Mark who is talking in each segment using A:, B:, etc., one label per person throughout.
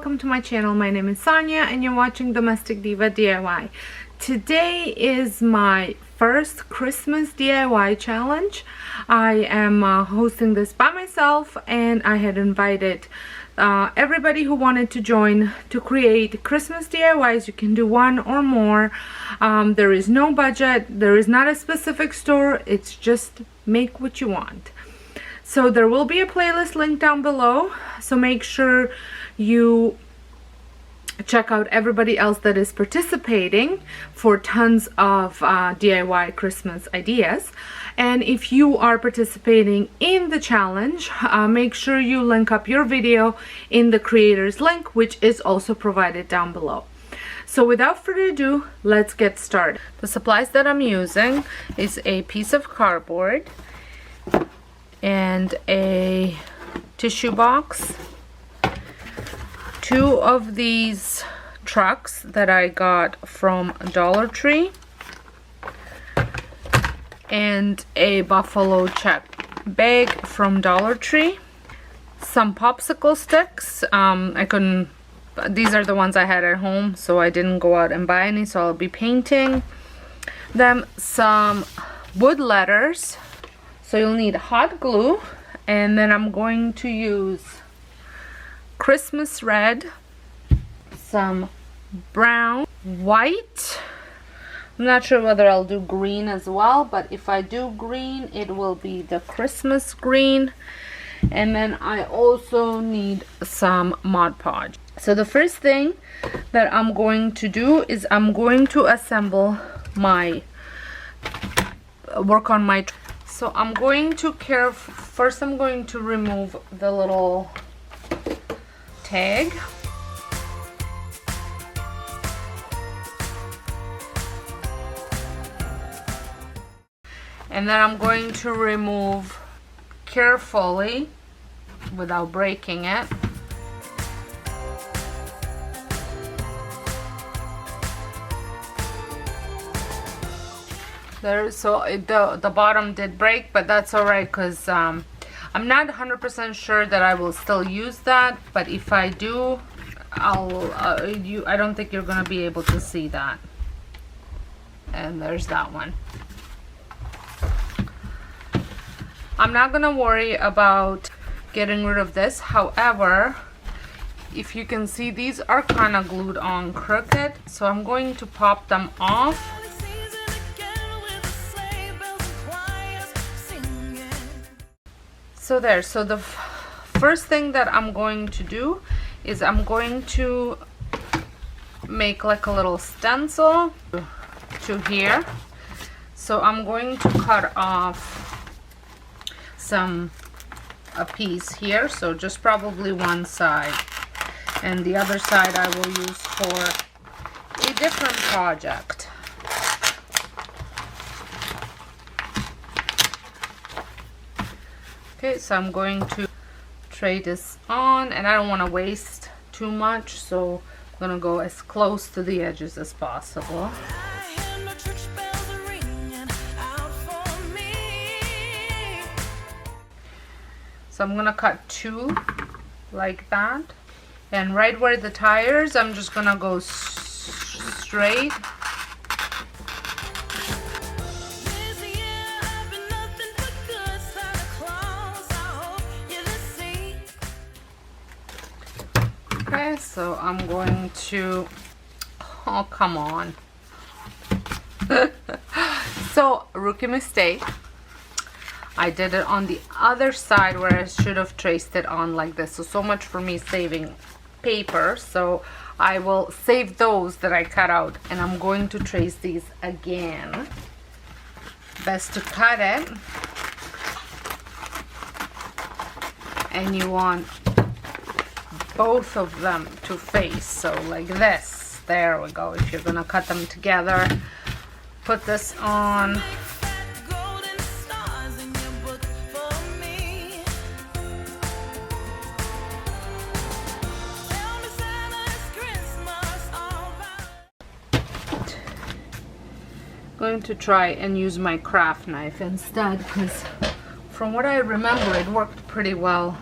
A: welcome to my channel. My name is Sonia and you're watching Domestic Diva DIY. Today is my first Christmas DIY challenge. I am hosting this by myself, and I had invited everybody who wanted to join to create Christmas DIYs. You can do one or more. There is no budget. There is not a specific store. It's just make what you want. So there will be a playlist link down below, so make sure you check out everybody else that is participating for tons of DIY Christmas ideas. And if you are participating in the challenge, make sure you link up your video in the creators link, which is also provided down below. So without further ado, let's get started. The supplies that I'm using is a piece of cardboard and a tissue box, two of these trucks that I got from Dollar Tree, and a buffalo check bag from Dollar Tree, some popsicle sticks. These are the ones I had at home, so I didn't go out and buy any, so I'll be painting them. Some wood letters, so you'll need hot glue, and then I'm going to use Christmas red, some brown, white. I'm not sure whether I'll do green as well, but if I do green, it will be the Christmas green. And then I also need some Mod Podge. So the first thing that I'm going to do is I'm going to assemble my work on my. So I'm going to first I'm going to remove the little tag. And then I'm going to remove carefully without breaking it. So the bottom did break, but that's alright, because I'm not 100% sure that I will still use that, but if I do, I don't think you're gonna be able to see that. And there's that one. I'm not gonna worry about getting rid of this. However, if you can see, these are kind of glued on crooked, so I'm going to pop them off. So there, so the first thing that I'm going to do is I'm going to make like a little stencil to here. So I'm going to cut off a piece here, so just probably one side, and the other side I will use for a different project. Okay, so I'm going to tray this on, and I don't want to waste too much, so I'm going to go as close to the edges as possible. So I'm going to cut two like that, and right where the tires, I'm just going to go straight. Okay, so I'm going to, oh come on. So, rookie mistake. I did it on the other side where I should have traced it on like this. So much for me saving paper. So I will save those that I cut out, and I'm going to trace these again. Best to cut it. And you want both of them to face, so like this. There we go. If you're gonna cut them together, put this on. Going to try and use my craft knife instead, because from what I remember, it worked pretty well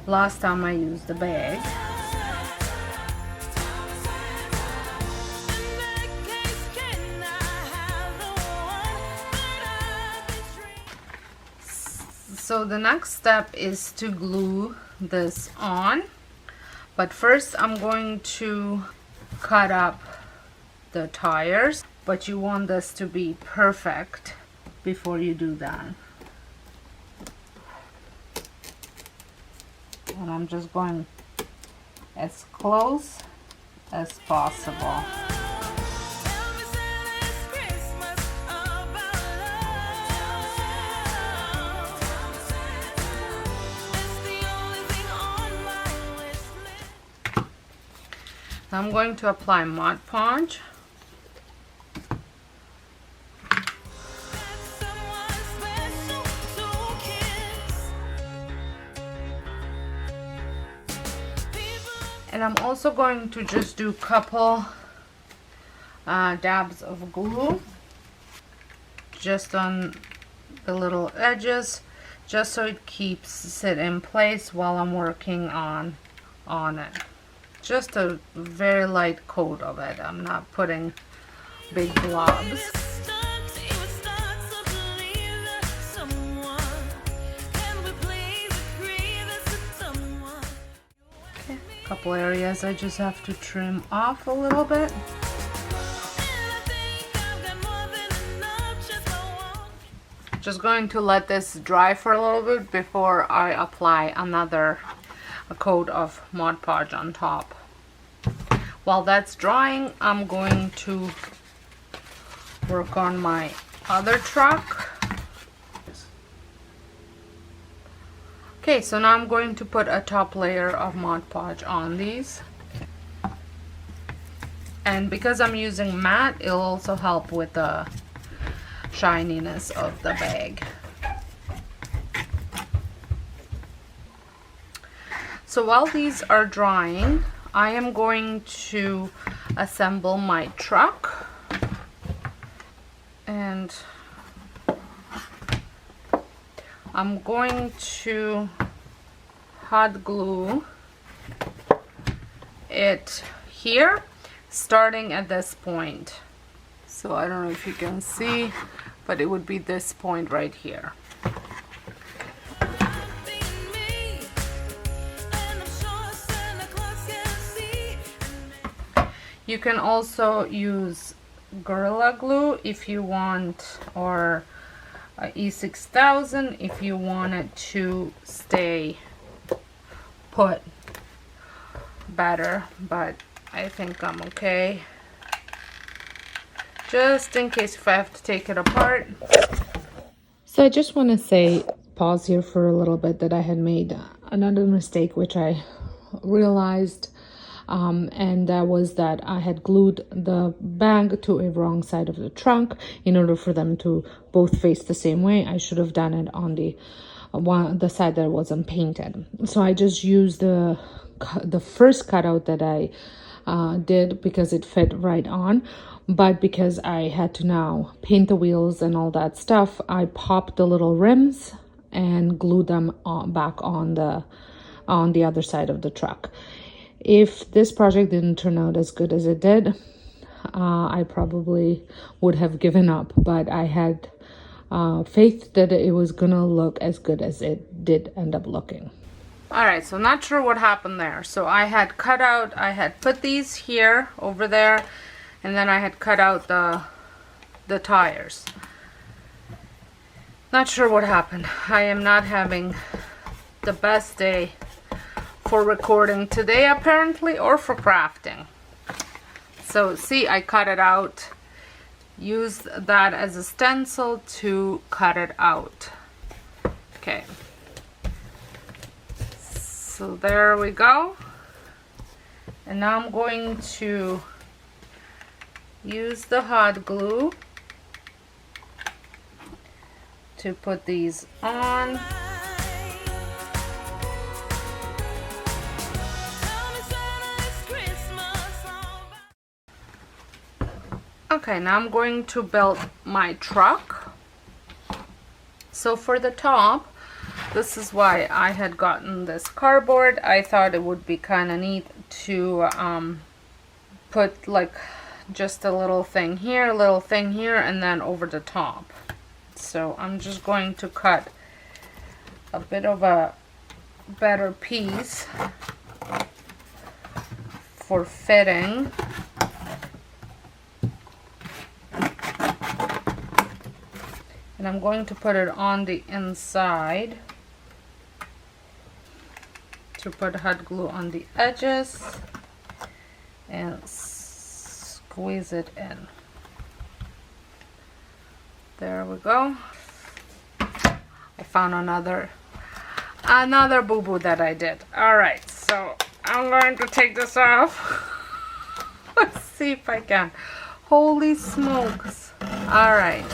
A: last time I used the bag. So the next step is to glue this on, but first I'm going to cut up the tires, but you want this to be perfect before you do that. And I'm just going as close as possible. I'm going to apply Mod Podge. And I'm also going to just do a couple dabs of glue just on the little edges, just so it keeps it in place while I'm working on it. Just a very light coat of it. I'm not putting big blobs. Okay, a couple areas I just have to trim off a little bit. Just going to let this dry for a little bit before I apply another coat of Mod Podge on top. While that's drying, I'm going to work on my other truck. Okay, so now I'm going to put a top layer of Mod Podge on these. And because I'm using matte, it'll also help with the shininess of the bag. So while these are drying, I am going to assemble my truck. And I'm going to hot glue it here, starting at this point. So I don't know if you can see, but it would be this point right here. You can also use Gorilla Glue if you want, or E6000 if you want it to stay put better, but I think I'm okay. Just in case if I have to take it apart. So I just want to say, pause here for a little bit, that I had made another mistake which I realized. And that was that I had glued the bag to a wrong side of the trunk in order for them to both face the same way. I should have done it on the side that wasn't painted. So I just used the first cutout that I did because it fit right on. But because I had to now paint the wheels and all that stuff, I popped the little rims and glued them back on the other side of the truck. If this project didn't turn out as good as it did, I probably would have given up, but I had faith that it was gonna look as good as it did end up looking. Alright, so not sure what happened there. So I had put these here, over there, and then I had cut out the tires. Not sure what happened. I am not having the best day for recording today, apparently, or for crafting. So see, I cut it out, used that as a stencil to cut it out. Okay, so there we go. And now I'm going to use the hot glue to put these on. Okay, now I'm going to build my truck. So for the top, this is why I had gotten this cardboard. I thought it would be kind of neat to put like just a little thing here, and then over the top. So I'm just going to cut a bit of a better piece for fitting. And I'm going to put it on the inside to put hot glue on the edges and squeeze it in. There we go. I found another boo-boo that I did. Alright, so I'm going to take this off. Let's see if I can. Holy smokes. Alright.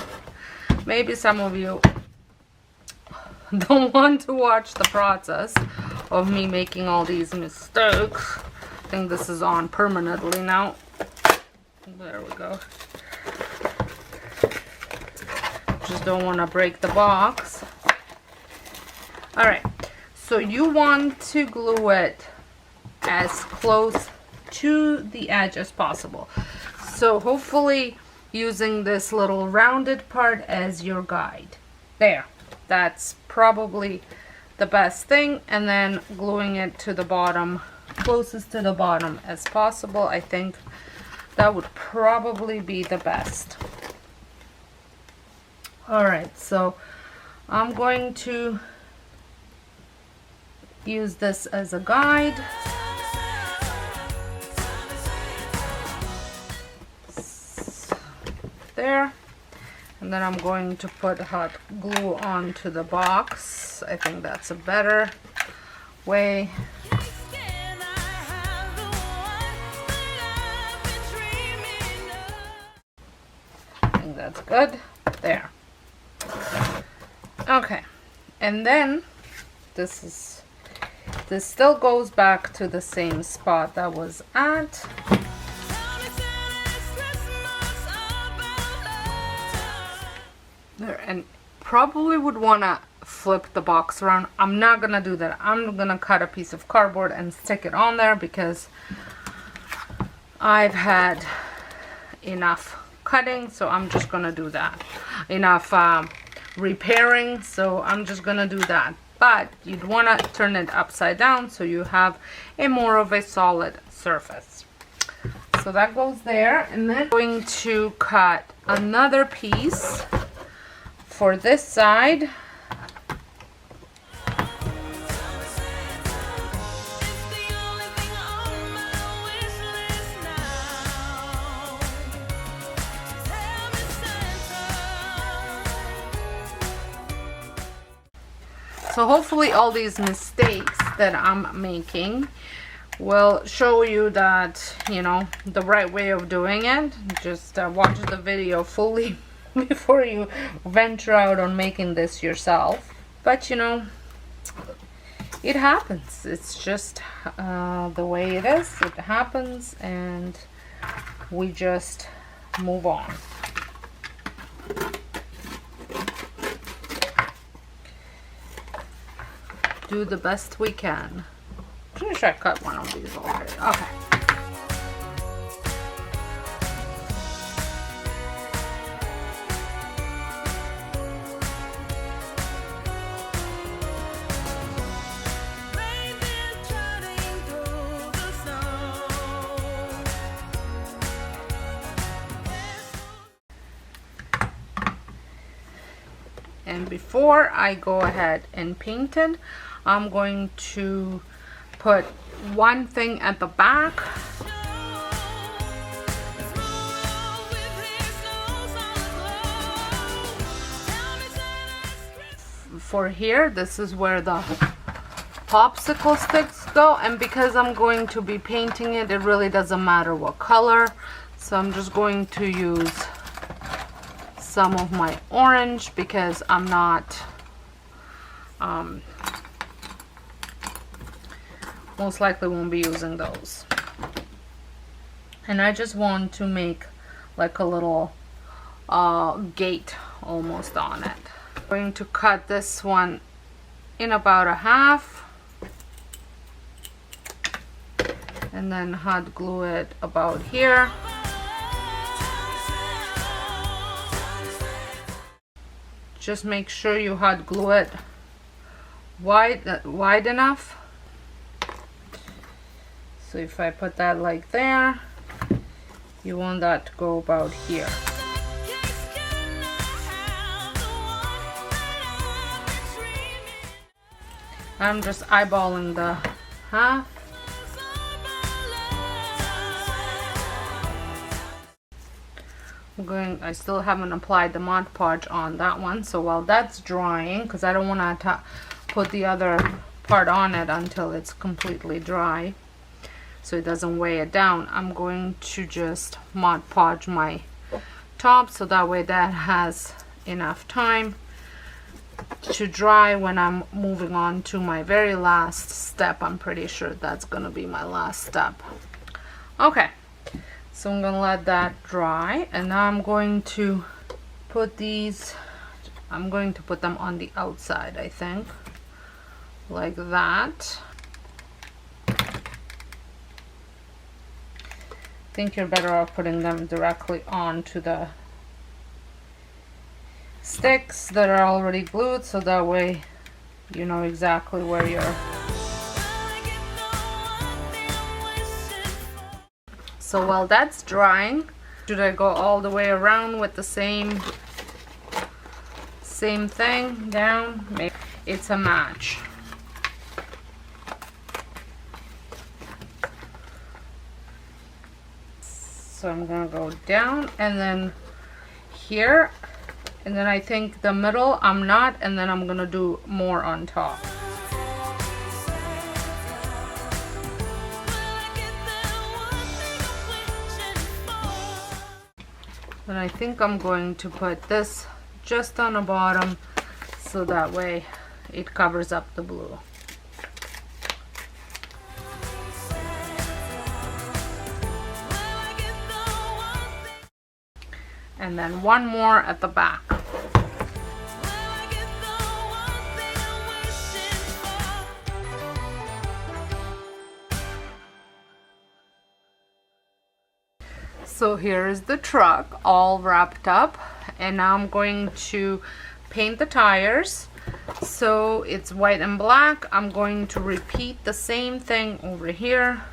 A: Maybe some of you don't want to watch the process of me making all these mistakes. I think this is on permanently now. There we go. Just don't want to break the box. Alright, so you want to glue it as close to the edge as possible. So hopefully using this little rounded part as your guide. There, that's probably the best thing, and then gluing it to the bottom, closest to the bottom as possible. I think that would probably be the best. Alright, so I'm going to use this as a guide. There. And then I'm going to put hot glue onto the box. I think that's a better way. I think that's good. There. Okay. And then this still goes back to the same spot that was at. There, and probably would want to flip the box around. I'm not gonna do that. I'm gonna cut a piece of cardboard and stick it on there because I've had enough cutting, so I'm just gonna do that. Enough repairing, so I'm just gonna do that. But you'd want to turn it upside down so you have a more of a solid surface. So that goes there, and then I'm going to cut another piece for this side. So hopefully all these mistakes that I'm making will show you that, you know, the right way of doing it. Just watch the video fully before you venture out on making this yourself. But you know, it happens. It's just the way it is. It happens, and we just move on. Do the best we can. I'm pretty sure I cut one of these already. Okay. And before I go ahead and paint it, I'm going to put one thing at the back. For here, this is where the popsicle sticks go, and because I'm going to be painting it, it really doesn't matter what color. So I'm just going to use some of my orange because I'm not most likely won't be using those. And I just want to make like a little gate almost on it. I'm going to cut this one in about a half and then hot glue it about here. Just make sure you hot glue it wide enough. So if I put that like there, you want that to go about here. I'm just eyeballing the half. I still haven't applied the Mod Podge on that one, so while that's drying, because I don't want to put the other part on it until it's completely dry so it doesn't weigh it down, I'm going to just Mod Podge my top so that way that has enough time to dry when I'm moving on to my very last step. I'm pretty sure that's gonna be my last step. Okay, so I'm gonna let that dry, and now I'm going to put these, I'm going to put them on the outside, I think, like that. I think you're better off putting them directly onto the sticks that are already glued, so that way you know exactly where you're. So while that's drying, should I go all the way around with the same thing down? Maybe it's a match. So I'm gonna go down and then here, and then I think the middle I'm not, and then I'm gonna do more on top. And I think I'm going to put this just on the bottom so that way it covers up the blue. And then one more at the back. So here is the truck all wrapped up, and now I'm going to paint the tires. So it's white and black. I'm going to repeat the same thing over here.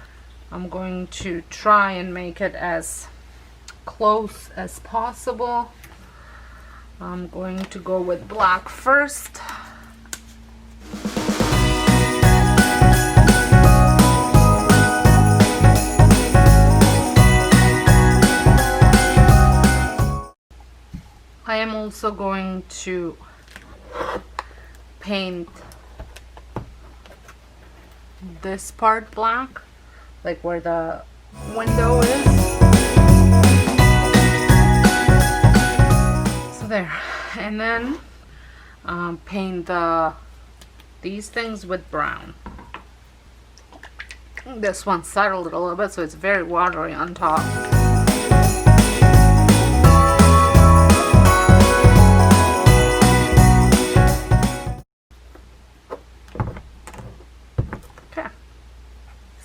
A: I'm going to try and make it as close as possible. I'm going to go with black first. I am also going to paint this part black, like where the window is. So there, and then paint these things with brown. This one settled it a little bit, so it's very watery on top.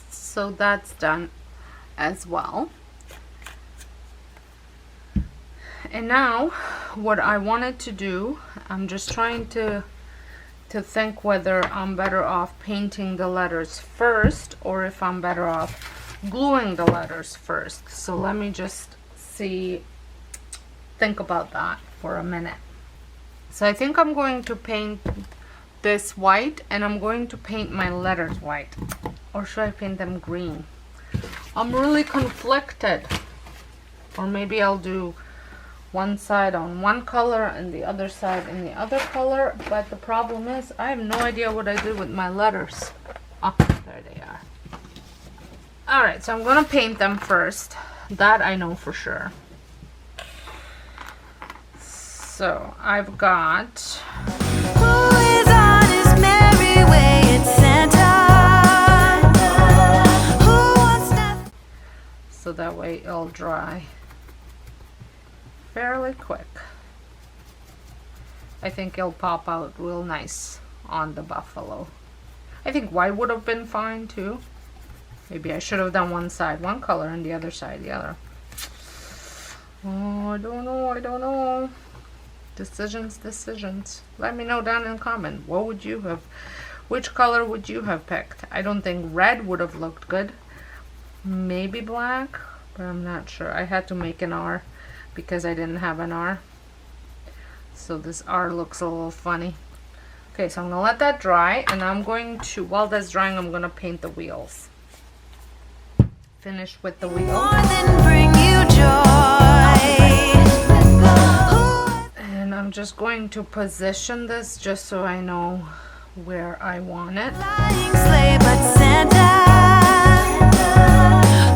A: So that's done as well. And now what I wanted to do, I'm just trying to think whether I'm better off painting the letters first or if I'm better off gluing the letters first. So let me just think about that for a minute. So I think I'm going to paint this white, and I'm going to paint my letters white. Or should I paint them green? I'm really conflicted. Or maybe I'll do one side on one color and the other side in the other color. But the problem is I have no idea what I did with my letters. Oh, there they are. Alright, so I'm going to paint them first. That I know for sure. So I've got... So that way it'll dry fairly quick. I think it'll pop out real nice on the buffalo. I think white would have been fine too. Maybe I should have done one side one color and the other side the other. Oh, I don't know. Decisions. Let me know down in the comment. What would you have Which color would you have picked? I don't think red would have looked good. Maybe black, but I'm not sure. I had to make an R because I didn't have an R. So this R looks a little funny. Okay, so I'm gonna let that dry, and I'm going to, while that's drying, I'm gonna paint the wheels. Finish with the wheels. And I'm just going to position this just so I know where I want it.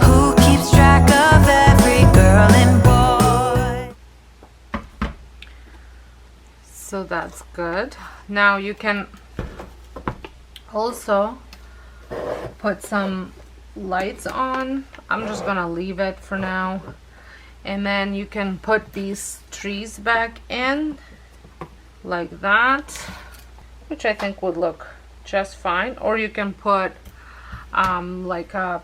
A: Who keeps track of every girl and boy? So that's good. Now you can also put some lights on. I'm just gonna leave it for now, and then you can put these trees back in like that, which I think would look just fine. Or you can put like an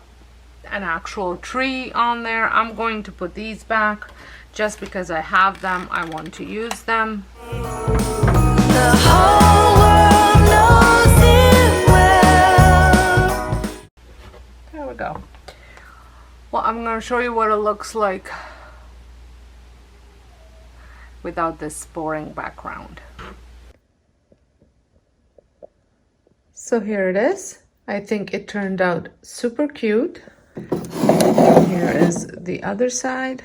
A: actual tree on there. I'm going to put these back just because I have them. I want to use them. The whole world knows it well. There we go. Well, I'm going to show you what it looks like without this boring background. So here it is. I think it turned out super cute. Here is the other side.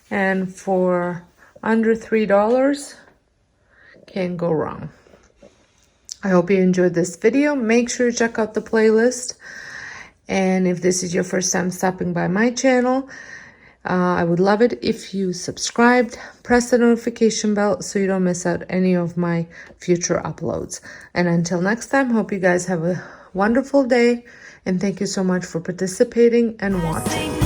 A: And for under $3, can't go wrong. I hope you enjoyed this video. Make sure to check out the playlist. And if this is your first time stopping by my channel, I would love it if you subscribed, press the notification bell so you don't miss out any of my future uploads. And until next time, hope you guys have a wonderful day, and thank you so much for participating and watching.